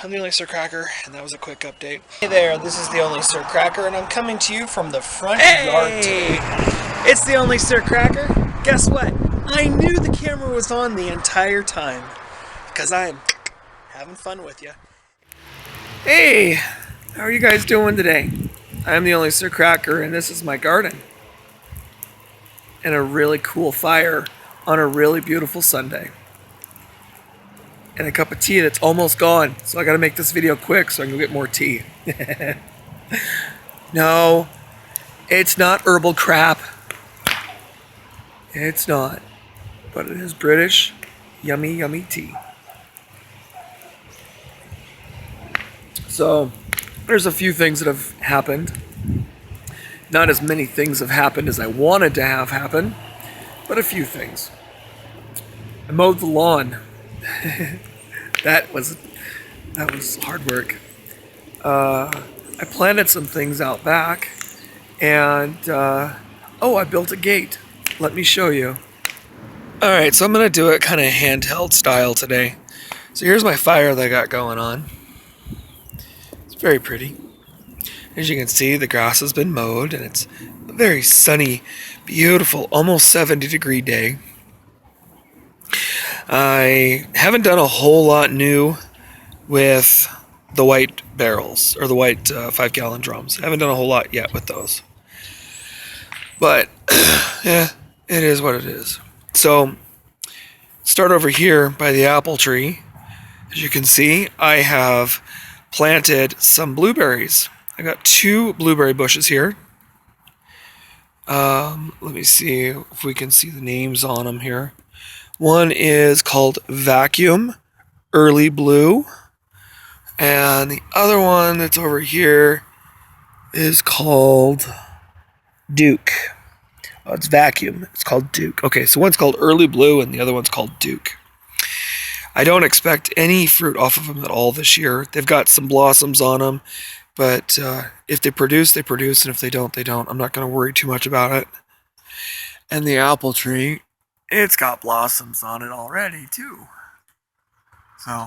I'm the Only Sir Cracker, and that was a quick update. Hey there, this is the Only Sir Cracker, and I'm coming to you from the front yard today. It's the Only Sir Cracker. Guess what? I knew the camera was on the entire time, because I'm having fun with you. Hey, how are you guys doing today? I'm the Only Sir Cracker, and this is my garden. And a really cool fire on a really beautiful Sunday. And a cup of tea that's almost gone. So I gotta make this video quick so I can go get more tea. No, it's not herbal crap. It's not. But it is British, yummy, yummy tea. So, there's a few things that have happened. Not as many things have happened as I wanted to have happen, but a few things. I mowed the lawn. That was hard work. I planted some things out back, and I built a gate. Let me show you. All right, so I'm gonna do it kind of handheld style today. So here's my fire that I got going on. It's very pretty. As you can see, the grass has been mowed, and it's a very sunny, beautiful, almost 70-degree day. I haven't done a whole lot new with the white barrels, or the white 5-gallon drums. I haven't done a whole lot yet with those. But, yeah, it is what it is. So, start over here by the apple tree. As you can see, I have planted some blueberries. I got 2 blueberry bushes here. Let me see if we can see the names on them here. One is called Vacuum Early Blue, and the other one that's over here is called Duke. Oh, it's Vacuum. It's called Duke. Okay, so one's called Early Blue and the other one's called Duke. I don't expect any fruit off of them at all this year. They've got some blossoms on them, but if they produce, they produce, and if they don't, they don't. I'm not going to worry too much about it. And the apple tree, it's got blossoms on it already, too. So,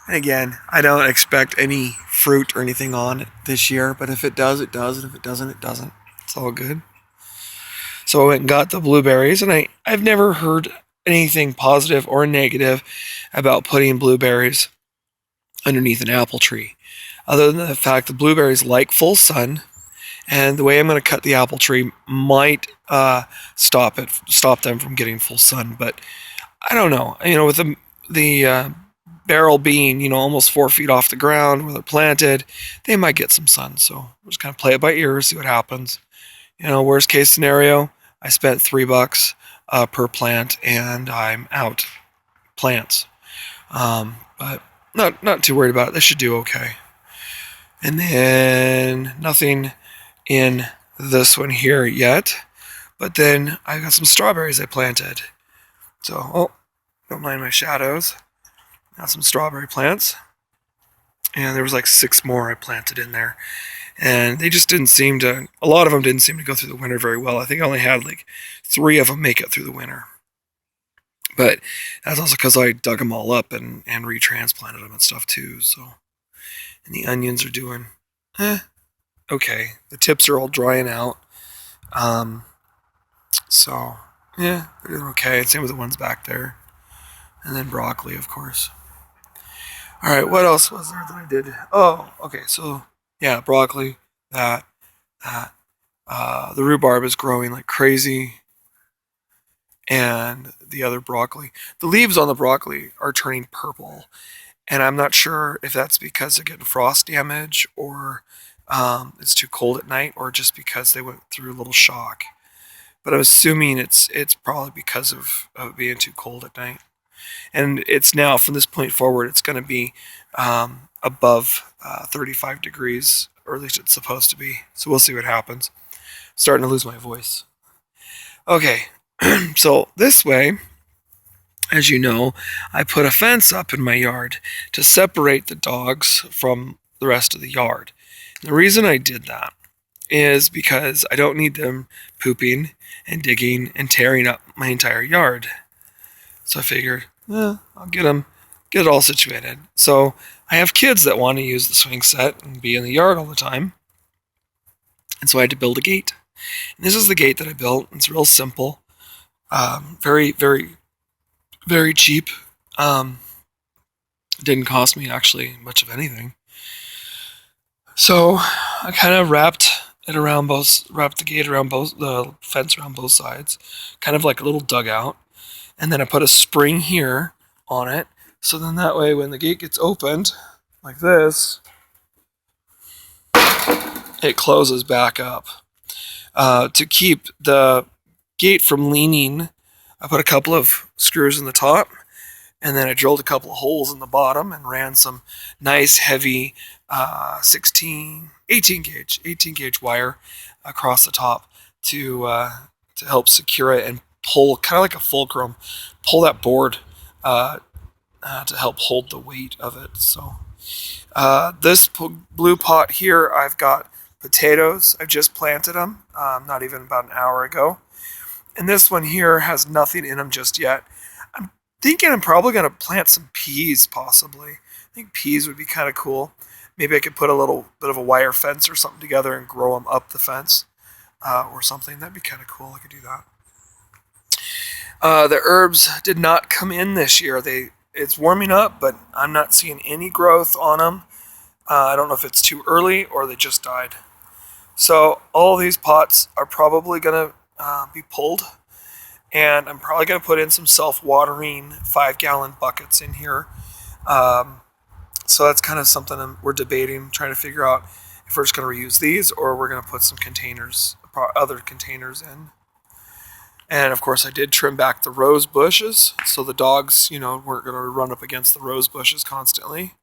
and again, I don't expect any fruit or anything on it this year, but if it does, it does, and if it doesn't, it doesn't. It's all good. So I went and got the blueberries, and I've never heard anything positive or negative about putting blueberries underneath an apple tree, other than the fact the blueberries like full sun, and the way I'm going to cut the apple tree might stop them from getting full sun. But I don't know. With the barrel being almost 4 feet off the ground where they're planted, they might get some sun. So we're just going to play it by ear, see what happens. Worst case scenario, I spent $3 per plant, and I'm out plants. But not too worried about it. They should do okay. And then nothing in this one here yet. But then I got some strawberries I planted. So, don't mind my shadows. Got some strawberry plants. And there was like 6 more I planted in there. And they just a lot of them didn't seem to go through the winter very well. I think I only had like 3 of them make it through the winter. But that's also because I dug them all up and retransplanted them and stuff too. So, and the onions are doing okay. The tips are all drying out. So, yeah, they're doing okay. Same with the ones back there. And then broccoli, of course. All right, what else was there that I did? Oh, okay, so, yeah, broccoli, the rhubarb is growing like crazy. And the other broccoli. The leaves on the broccoli are turning purple. And I'm not sure if that's because they're getting frost damage, or it's too cold at night, or just because they went through a little shock. But I'm assuming it's probably because of it being too cold at night. And it's now, from this point forward, it's going to be above 35 degrees, or at least it's supposed to be. So we'll see what happens. Starting to lose my voice. Okay, so this way, as you know, I put a fence up in my yard to separate the dogs from the rest of the yard. And the reason I did that is because I don't need them pooping and digging and tearing up my entire yard. So I figured, I'll get it all situated. So I have kids that want to use the swing set and be in the yard all the time. And so I had to build a gate. And this is the gate that I built. It's real simple. Very, very, very cheap. Didn't cost me actually much of anything. So I kind of wrapped the gate around the fence around both sides, kind of like a little dugout. And then I put a spring here on it. So then that way when the gate gets opened, like this, it closes back up. To keep the gate from leaning, I put a couple of screws in the top, and then I drilled a couple of holes in the bottom and ran some nice heavy 18 gauge wire across the top to help secure it and pull, kind of like a fulcrum, pull that board to help hold the weight of it. So this blue pot here, I've got potatoes. I've just planted them, not even about an hour ago. And this one here has nothing in them just yet. I'm thinking I'm probably going to plant some peas, possibly. I think peas would be kind of cool. Maybe I could put a little bit of a wire fence or something together and grow them up the fence or something. That'd be kind of cool. I could do that. The herbs did not come in this year. It's warming up, but I'm not seeing any growth on them. I don't know if it's too early or they just died. So all these pots are probably going to be pulled. And I'm probably going to put in some self-watering 5-gallon buckets in here. So that's kind of something we're debating, trying to figure out if we're just going to reuse these or we're going to put some other containers in. And of course I did trim back the rose bushes so the dogs, weren't going to run up against the rose bushes constantly.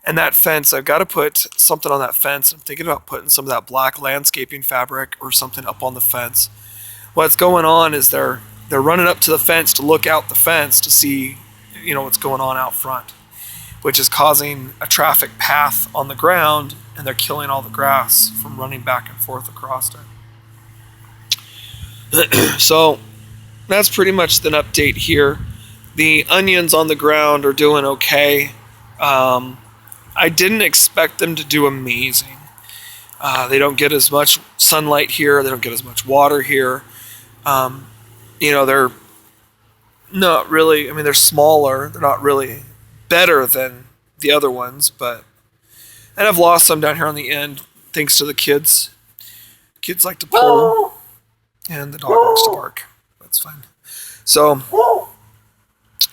And that fence, I've got to put something on that fence. I'm thinking about putting some of that black landscaping fabric or something up on the fence. What's going on is they're running up to the fence to look out the fence to see, what's going on out front, which is causing a traffic path on the ground, and they're killing all the grass from running back and forth across it. So that's pretty much an update here. The onions on the ground are doing okay. I didn't expect them to do amazing. They don't get as much sunlight here. They don't get as much water here. They're not really, they're smaller. They're not really better than the other ones, and I've lost some down here on the end thanks to the kids. Kids like to pull, and the dog likes to bark. That's fine. So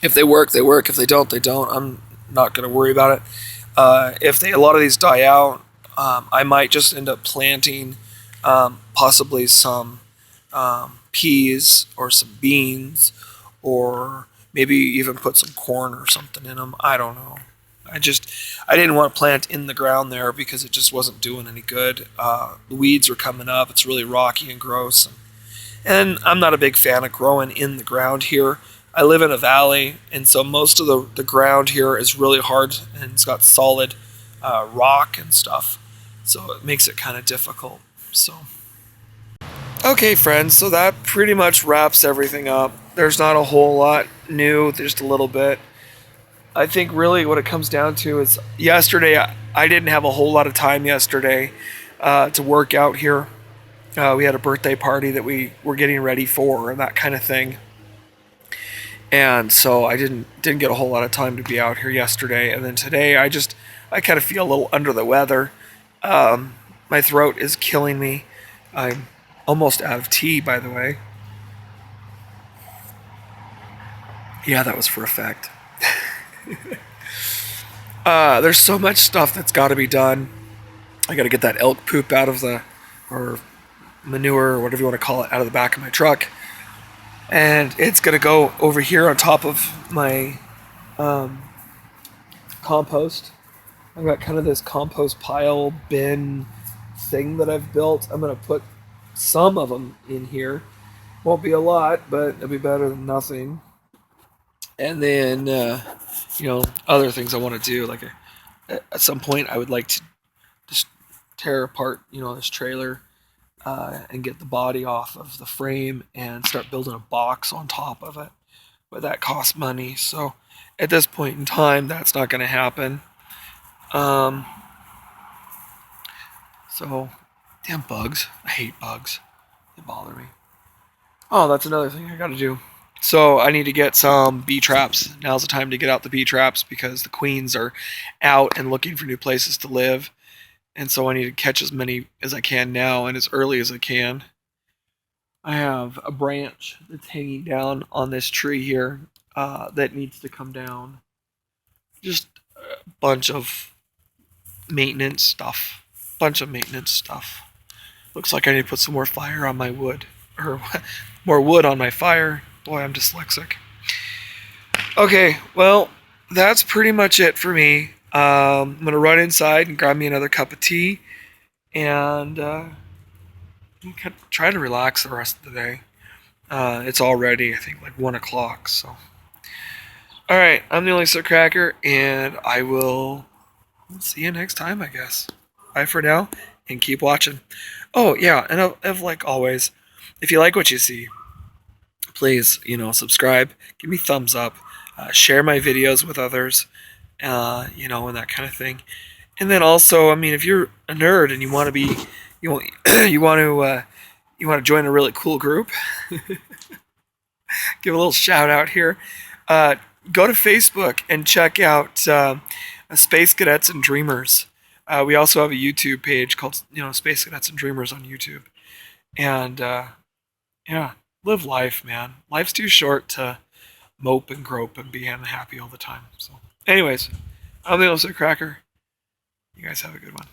if they work, they work. If they don't, they don't. I'm not going to worry about it. If a lot of these die out, I might just end up planting possibly some peas or some beans, or maybe even put some corn or something in them. I don't know. I didn't want to plant in the ground there because it just wasn't doing any good. The weeds are coming up. It's really rocky and gross. And I'm not a big fan of growing in the ground here. I live in a valley, and so most of the ground here is really hard, and it's got solid rock and stuff. So it makes it kind of difficult. So, okay, friends, so that pretty much wraps everything up. There's not a whole lot new, just a little bit. I think really what it comes down to is yesterday, I didn't have a whole lot of time yesterday to work out here. We had a birthday party that we were getting ready for and that kind of thing. And so I didn't get a whole lot of time to be out here yesterday. And then today I kind of feel a little under the weather. My throat is killing me. I'm almost out of tea, by the way. Yeah, that was for effect. There's so much stuff that's got to be done. I got to get that elk poop out of or manure, or whatever you want to call it, out of the back of my truck. And it's going to go over here on top of my compost. I've got kind of this compost pile bin thing that I've built. I'm going to put some of them in here. Won't be a lot, but it'll be better than nothing. And then, other things I want to do. Like at some point, I would like to just tear apart, this trailer and get the body off of the frame and start building a box on top of it. But that costs money. So at this point in time, that's not going to happen. Um, so, damn bugs. I hate bugs. They bother me. Oh, that's another thing I gotta do. So I need to get some bee traps. Now's the time to get out the bee traps because the queens are out and looking for new places to live. And so I need to catch as many as I can now and as early as I can. I have a branch that's hanging down on this tree here that needs to come down. Just a bunch of maintenance stuff. Bunch of maintenance stuff. Looks like I need to put some more fire on my wood. Or more wood on my fire. Boy, I'm dyslexic. Okay, well, that's pretty much it for me. I'm going to run inside and grab me another cup of tea. And try to relax the rest of the day. It's already, I think, like 1 o'clock. So, all right, I'm the only Sir Cracker, and I will see you next time, I guess. Bye for now, and keep watching. Oh yeah, and of like always, if you like what you see, please subscribe, give me thumbs up, share my videos with others, and that kind of thing. And then also, I mean, if you're a nerd and you want to be, you want you want to you want to join a really cool group, give a little shout out here. Uh, Go to Facebook and check out Space Cadets and Dreamers. We also have a YouTube page called Space Cadets and Dreamers on YouTube. And yeah, live life, man. Life's too short to mope and grope and be unhappy all the time. So, anyways, I'm the Old Cracker. You guys have a good one.